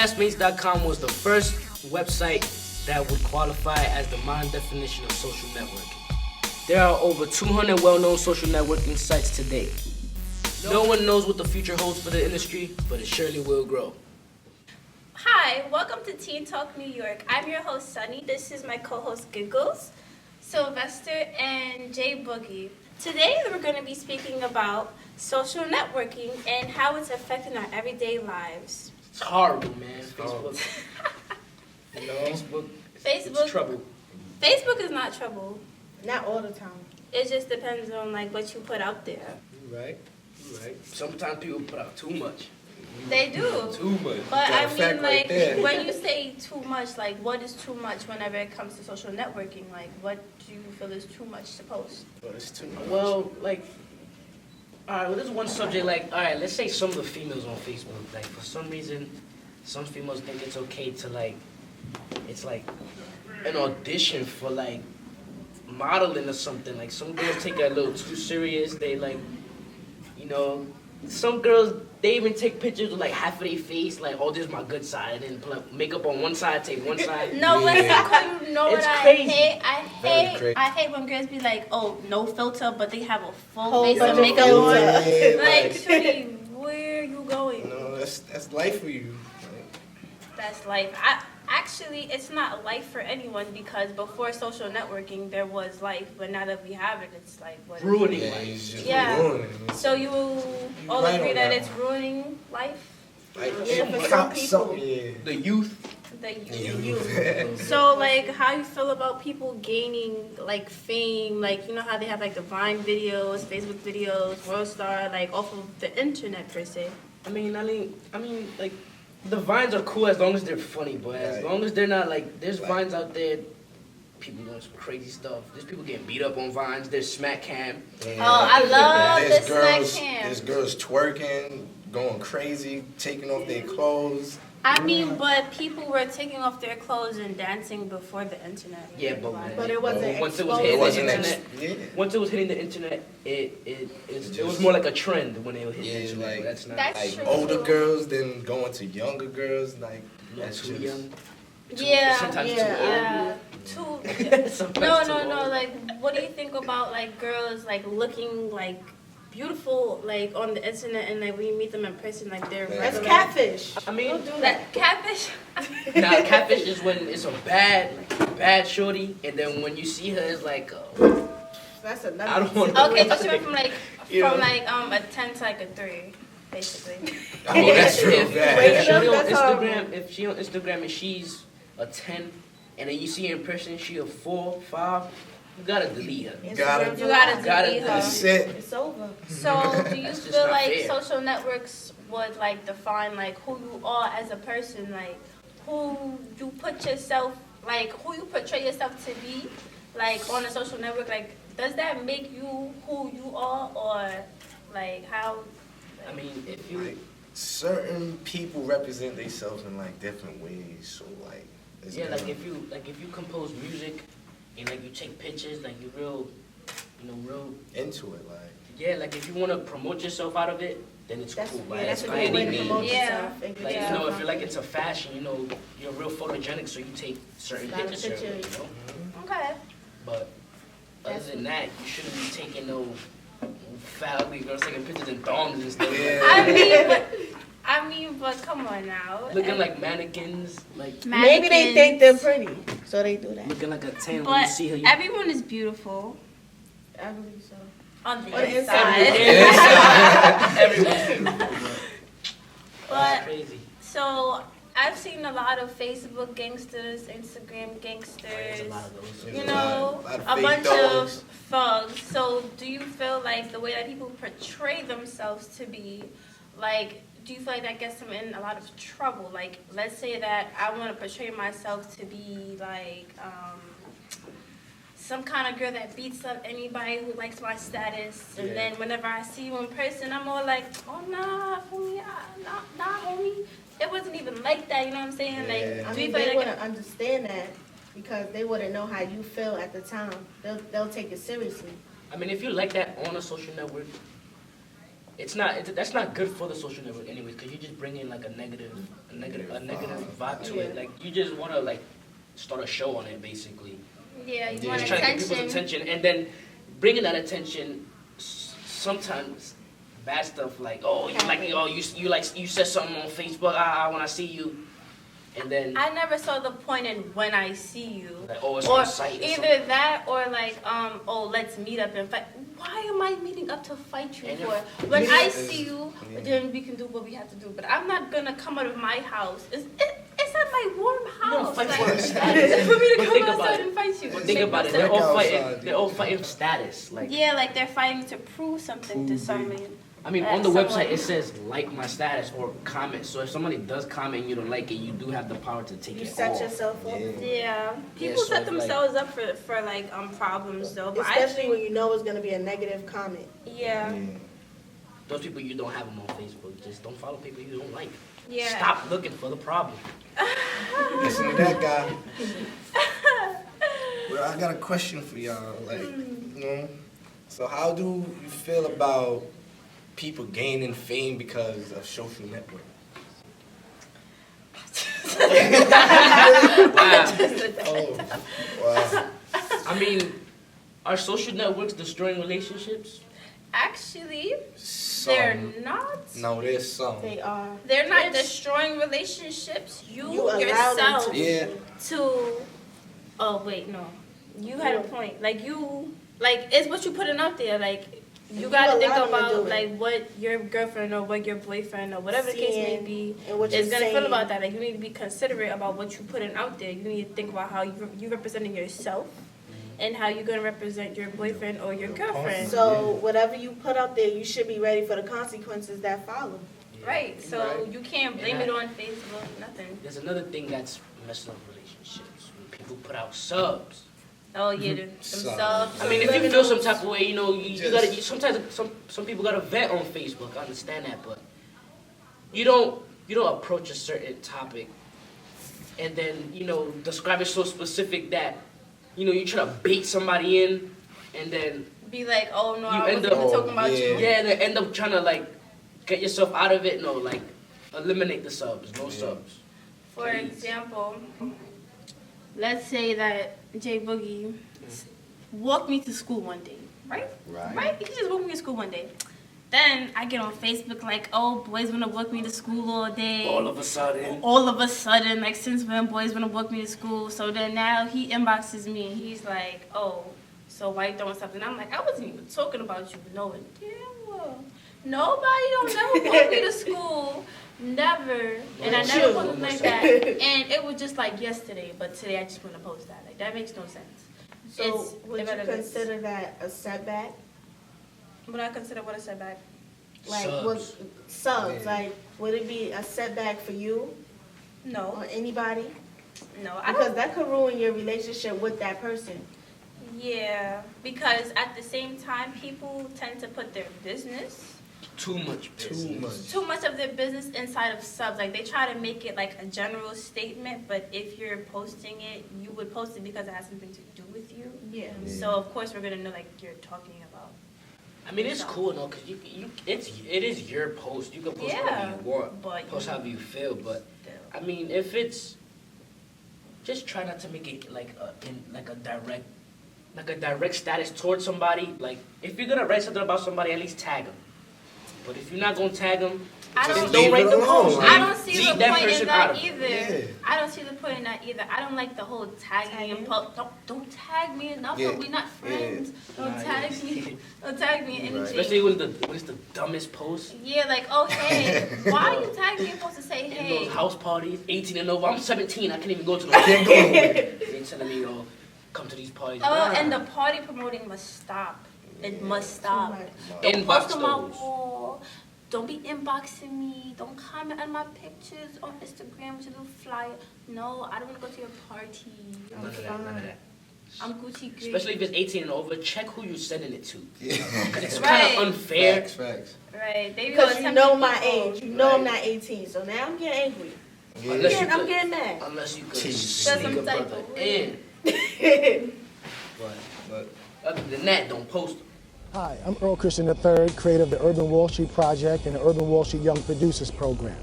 Classmates.com was the first website that would qualify as the modern definition of social networking. There are over 200 well-known social networking sites today. No one knows what the future holds for the industry, but it surely will grow. Hi, welcome to Teen Talk New York. I'm your host, Sunny. This is my co-host, Giggles, Sylvester, and Jay Boogie. Today, we're going to be speaking about social networking and how it's affecting our everyday lives. It's horrible, man. Facebook. It's trouble. Facebook is not trouble. Not all the time. It just depends on what you put out there. You're right. Sometimes people put out too much. They do. Too much. But I mean, right when you say too much, what is too much whenever it comes to social networking? What do you feel is too much to post? But it's too much. Well, alright, there's one subject, let's say some of the females on Facebook, for some reason, some females think it's okay to, it's an audition for, modeling or something. Some girls take it a little too serious. They, some girls, they even take pictures with, half of their face, oh, this is my good side, and put makeup on one side, take one side. No, listen, you know it's what crazy. I hate when girls be like, oh, no filter, but they have a full Whole face of bunch of makeup on. filters. Shorty, where you going? No, that's life for you. That's life. Actually, it's not life for anyone because before social networking, there was life, but now that we have it, it's what? Ruining Yeah, life. it's just Yeah. ruining it. So you all right agree on that that it's ruining life? For some people. The youth. The youth. So, how you feel about people gaining, fame, you know how they have, the Vine videos, Facebook videos, Worldstar, off of the internet, per se? I mean, the Vines are cool as long as they're funny, but as long as they're not, there's Vines out there, people doing some crazy stuff. There's people getting beat up on Vines. There's Smack Cam. Oh, I love There's the girls, Smack Cam. There's girls twerking, going crazy, taking off their clothes. I mean, but people were taking off their clothes and dancing before the internet. Yeah, But it wasn't once it was exposed. hitting the internet, once it was hitting the internet, it was more like a trend when it hit the internet. That's not That's true. Older girls then going to younger girls, that's too just young. Yeah, Sometimes too old. yeah. Sometimes No. too old. What do you think about girls looking beautiful on the internet and when you meet them in person they're That's regular? catfish. I mean, Don't do that. Catfish. Nah, catfish is when it's a bad shorty, and then when you see her, it's That's another. I don't want. Okay, so she went from a 10 to a 3, basically. Oh, that's real If bad. shorty on That's Instagram, horrible. if she on Instagram and she's a 10, and then you see her in person, she a 4, 5, you gotta delete her. You gotta delete her. That's it. It's over. So, do you That's just feel not fair. social networks would define who you are as a person, who you put yourself, who you portray yourself to be, on a social network? Does that make you who you are, or how? I mean, if you Certain people represent themselves in different ways, so it's if you compose music and you take pictures, you real into it, if you want to promote yourself out of it, then it's That's, cool. yeah, that's a by good way any to means. promote Yeah. yourself. And get Yeah. yourself If you're out. into fashion, you're real photogenic, so you take certain Got a pictures. picture. Okay. But other than that, you shouldn't be taking no fat ugly girls taking pictures in thongs and stuff. Yeah. I mean, but come on now. Looking like mannequins, Maybe they think they're pretty, so they do that. looking like a 10 when But you see her. everyone is beautiful I believe so. on the On the inside. Everyone's beautiful, But that's crazy. so I've seen a lot of Facebook gangsters, Instagram There's gangsters, a lot of those. you know, A lot of a fake bunch thugs. of thugs. So do you feel the way that people portray themselves to be, do you feel that gets them in a lot of trouble? Let's say that I want to portray myself to be some kind of girl that beats up anybody who likes my status, and then whenever I see you in person, I'm all oh nah, homie, nah, homie, it wasn't even like that. You know what I'm saying? Yeah. I Do you mean, feel they like wouldn't understand that because they wouldn't know how you feel at the time. They'll take it seriously. I mean, if you like that on a social network, that's not good for the social network anyway, because you just bring in like a negative vibe to it. Like you just want to like start a show on it basically. Yeah, you Yeah. want Just trying to get people's attention. attention, and then bringing that attention. Sometimes bad stuff like you said something on Facebook. I want to see you, and then I never saw the point in when I see you. like it's Or on site. either that or like, let's meet up and fight. Why am I meeting up to fight you And for? if- When Yeah, I it's- see you, yeah. then we can do what we have to do. But I'm not gonna come out of my house. It's not my warm house. fight Like, for a status. for me to But come think about outside it. and fight you. But think Make about it. no They're sense. all outside, fighting. They're all fighting for status. Like Yeah, like they're fighting to prove something to Prove someone. I mean, on the someone- website it says like my status or comment. So if somebody does comment and you don't like it, you do have the power to take You it set off. yourself up. Yeah. Yeah, people so set it's like- themselves up for like problems though. But I Especially think when you know it's gonna be a negative comment. yeah. Those people you don't have them on Facebook. Just don't follow people you don't like. Yeah. Stop looking for the problem. Listen to that guy. Well, I got a question for y'all. Like, so how do you feel about people gaining fame because of social network? Oh, wow. I mean, are social networks destroying relationships? Actually, Some. they're not. No, there's some. They are. They're not It's- destroying relationships. You, You allow them yourself to. Yeah. to. Oh wait, no. You had a point. Like it's what you putting out there. Like you got to think allow them to about do it. like what your girlfriend or what your boyfriend or whatever the case may Seeing be and what is you're gonna feel saying. about that. Like you need to be considerate about what you putting out there. You need to think about how you representing yourself and how you're gonna represent your boyfriend or your girlfriend. So whatever you put out there, you should be ready for the consequences that follow. Right. So Right. you can't blame it on Facebook. Nothing. There's another thing that's messing up relationships. When people put out subs. Oh yeah, them So- subs. I mean, if you feel some type of way, you Just- gotta. Sometimes some people gotta vet on Facebook. I understand that, but you don't approach a certain topic and then describe it so specific that you try to bait somebody in, and then Be like, oh no, You I end wasn't up- even talking about yeah. you. yeah, they end up trying to like get yourself out of it. No, like eliminate the subs, no subs. For Please. example, let's say that Jay Boogie walked me to school one day, right? Right. He just walked me to school one day. Then I get on Facebook like, oh, boys wanna walk me to school all day. All of a sudden, All of a sudden, like since when boys wanna walk me to school? So then now he inboxes me and he's like, oh, so why you throwing something? I'm like, I wasn't even talking about you, knowing damn well nobody don't never walk me to school, never, and I never put it like that. And it was just like yesterday, but today I just want to post that. Like that makes no sense. So It's would you irrelevant. consider that a setback? Would I consider what a setback? Like Subs. was subs? Yeah. Like would it be a setback for you No, or anybody? no, I Because don't. that could ruin your relationship with that person. Yeah, because at the same time, people tend to put their business. too much business. Too much of their business inside of subs. Like they try to make it like a general statement, but if you're posting it, you would post it because it has something to do with you. Yeah. So of course we're gonna know like you're talking about. I mean, it's cool though, cause it is your post. You can post whatever you want, but post however you feel. But I mean, if it's just try not to make it like a direct status towards somebody. Like if you're gonna write something about somebody, at least tag them. But if you're not gonna tag them, I then don't- don't write the Leave it alone, post. man. I don't see Leave the that point in person out that of it. either. Yeah. I don't see the point in that either. I don't like the whole tagging and post. Don't tag me enough. Yeah. We're not friends. Don't Nah, tag yeah. me. Don't tag me in anything. Especially when it's the dumbest post. Yeah, like, oh, hey, why are you tagging me? You're supposed to say, In hey. those house parties, 18 and over. I'm 17. I can't even go to Can't those. go nowhere. They're telling me, come to these parties. Oh, Nah. and the party promoting must stop. It must stop. much. Don't Inbox post on my those. wall. Don't be inboxing me. Don't comment on my pictures on Instagram with your little flyer. No, I don't want to go to your party. None of that, none of that. I'm Gucci Green. Especially if it's 18 and over, check who you're sending it to. Yeah. Because it's Right. kind of unfair. Facts. Right. They be Because you attempting know my people. age. You know I'm Right. not 18. So now I'm getting angry. Yeah. Unless you I'm could- getting mad. Unless you could Jeez. sneak Some a type brother of in. Right. But But other than that, don't post them. Hi, I'm Earl Christian III, creator of the Urban Wall Street Project and the Urban Wall Street Young Producers Program.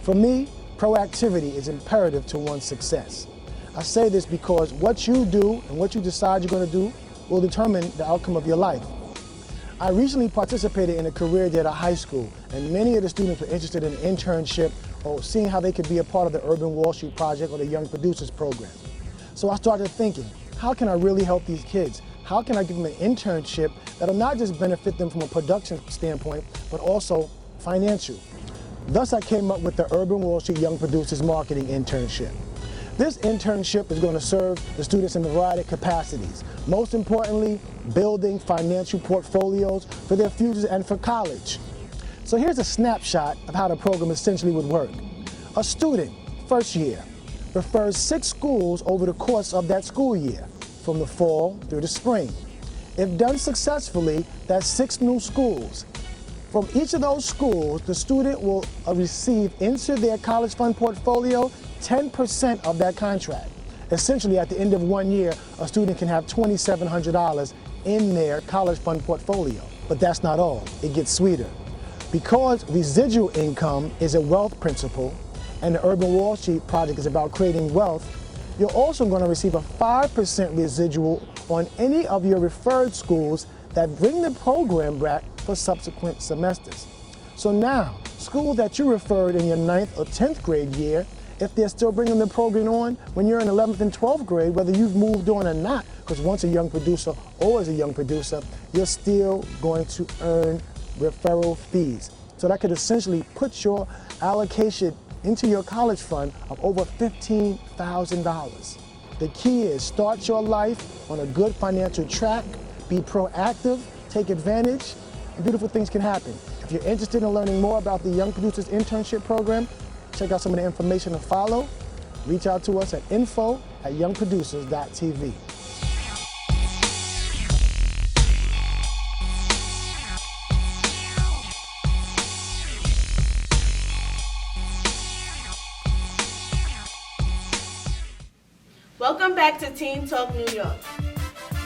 For me, proactivity is imperative to one's success. I say this because what you do and what you decide you're going to do will determine the outcome of your life. I recently participated in a career day at a high school, and many of the students were interested in an internship or seeing how they could be a part of the Urban Wall Street Project or the Young Producers Program. So I started thinking, how can I really help these kids? How can I give them an internship that'll not just benefit them from a production standpoint, but also financial? Thus, I came up with the Urban Wall Street Young Producers Marketing Internship. This internship is going to serve the students in a variety of capacities. Most importantly, building financial portfolios for their futures and for college. So here's a snapshot of how the program essentially would work. A student, first year, refers 6 schools over the course of that school year, from the fall through the spring. If done successfully, that's 6 new schools. From each of those schools, the student will receive into their college fund portfolio 10% of that contract. Essentially, at the end of 1 year, a student can have $2,700 in their college fund portfolio. But that's not all. It gets sweeter. Because residual income is a wealth principle, and the Urban Wall Street Project is about creating wealth, you're also going to receive a 5% residual on any of your referred schools that bring the program back for subsequent semesters. So now, schools that you referred in your 9th or 10th grade year, if they're still bringing the program on when you're in 11th and 12th grade, whether you've moved on or not, because once a young producer, always a young producer, you're still going to earn referral fees. So that could essentially put your allocation into your college fund of over $15,000. The key is start your life on a good financial track, be proactive, take advantage, and beautiful things can happen. If you're interested in learning more about the Young Producers Internship Program, check out some of the information to follow. Reach out to us at info@youngproducers.tv. Welcome back to Teen Talk New York.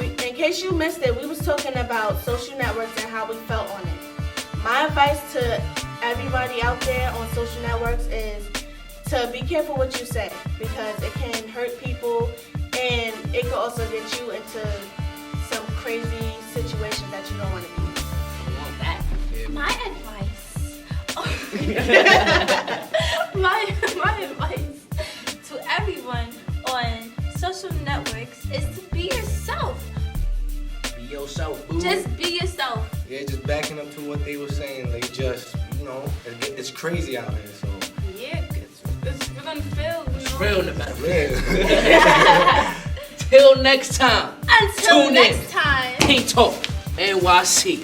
In case you missed it, we was talking about social networks and how we felt on it. My advice to everybody out there on social networks is to be careful what you say, because it can hurt people and it can also get you into some crazy situations that you don't want to be in. My advice to everyone on social networks is to be yourself. Be yourself, boo. Just be yourself. Yeah, just backing up to what they were saying. Like, just, it's crazy out here, so. Yeah, we're gonna feel. It's real no matter what. Yeah. Till next time. Until Tune next in. time. Teen Talk NYC.